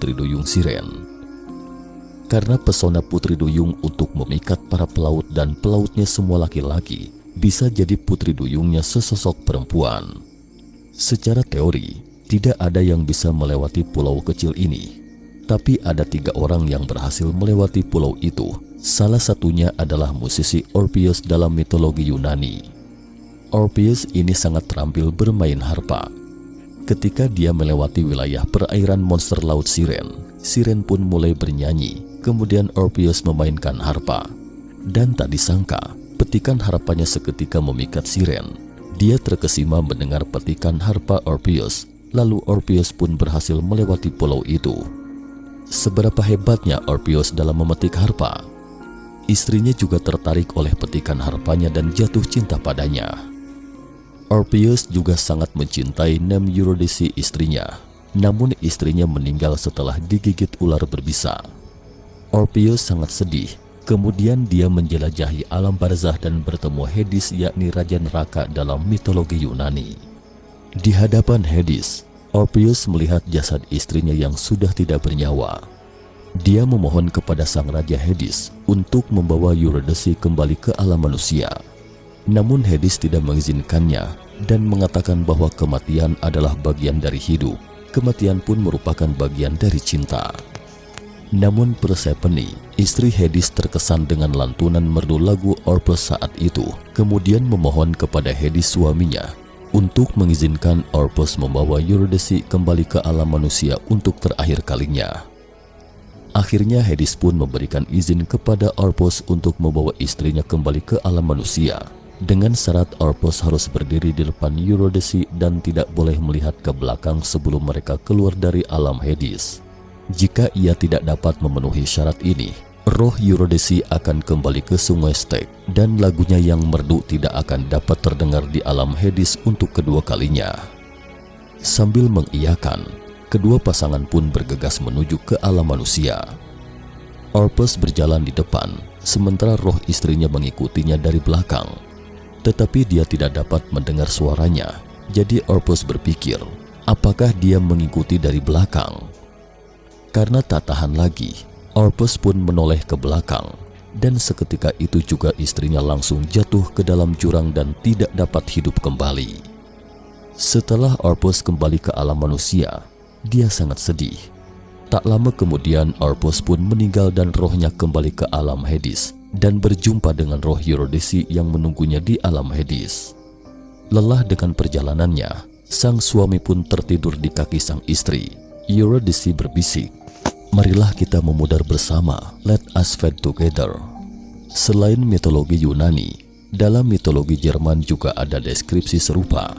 putri duyung Siren. Karena pesona putri duyung untuk memikat para pelaut dan pelautnya semua laki-laki, bisa jadi putri duyungnya sesosok perempuan. Secara teori, tidak ada yang bisa melewati pulau kecil ini. Tapi ada 3 orang yang berhasil melewati pulau itu. Salah satunya adalah musisi Orpheus dalam mitologi Yunani. Orpheus ini sangat terampil bermain harpa. Ketika dia melewati wilayah perairan monster laut Siren, Siren pun mulai bernyanyi. Kemudian Orpheus memainkan harpa. Dan tak disangka, petikan harpanya seketika memikat Siren. Dia terkesima mendengar petikan harpa Orpheus. Lalu Orpheus pun berhasil melewati pulau itu. Seberapa hebatnya Orpheus dalam memetik harpa? Istrinya juga tertarik oleh petikan harpanya dan jatuh cinta padanya. Orpheus juga sangat mencintai Nem Eurydice istrinya. Namun istrinya meninggal setelah digigit ular berbisa. Orpheus sangat sedih. Kemudian dia menjelajahi alam barzah dan bertemu Hades, yakni raja neraka dalam mitologi Yunani. Di hadapan Hades, Orpheus melihat jasad istrinya yang sudah tidak bernyawa. Dia memohon kepada sang raja Hades untuk membawa Eurydice kembali ke alam manusia. Namun Hades tidak mengizinkannya dan mengatakan bahwa kematian adalah bagian dari hidup. Kematian pun merupakan bagian dari cinta. Namun Persephone, istri Hades, terkesan dengan lantunan merdu lagu Orpheus saat itu. Kemudian memohon kepada Hades suaminya untuk mengizinkan Orpheus membawa Eurydice kembali ke alam manusia untuk terakhir kalinya. Akhirnya Hades pun memberikan izin kepada Orpheus untuk membawa istrinya kembali ke alam manusia. Dengan syarat Orpheus harus berdiri di depan Eurydice dan tidak boleh melihat ke belakang sebelum mereka keluar dari alam Hades. Jika ia tidak dapat memenuhi syarat ini, roh Eurydice akan kembali ke sungai Styx dan lagunya yang merdu tidak akan dapat terdengar di alam Hades untuk kedua kalinya. Sambil mengiyakan, kedua pasangan pun bergegas menuju ke alam manusia. Orpheus berjalan di depan, sementara roh istrinya mengikutinya dari belakang. Tetapi dia tidak dapat mendengar suaranya, jadi Orpheus berpikir, apakah dia mengikuti dari belakang? Karena tak tahan lagi, Orpheus pun menoleh ke belakang, dan seketika itu juga istrinya langsung jatuh ke dalam jurang dan tidak dapat hidup kembali. Setelah Orpheus kembali ke alam manusia, dia sangat sedih. Tak lama kemudian Orpheus pun meninggal dan rohnya kembali ke alam Hades dan berjumpa dengan roh Eurydice yang menunggunya di alam Hades. Lelah dengan perjalanannya, sang suami pun tertidur di kaki sang istri. Eurydice berbisik, "Marilah kita memudar bersama, let us fade together." Selain mitologi Yunani, dalam mitologi Jerman juga ada deskripsi serupa.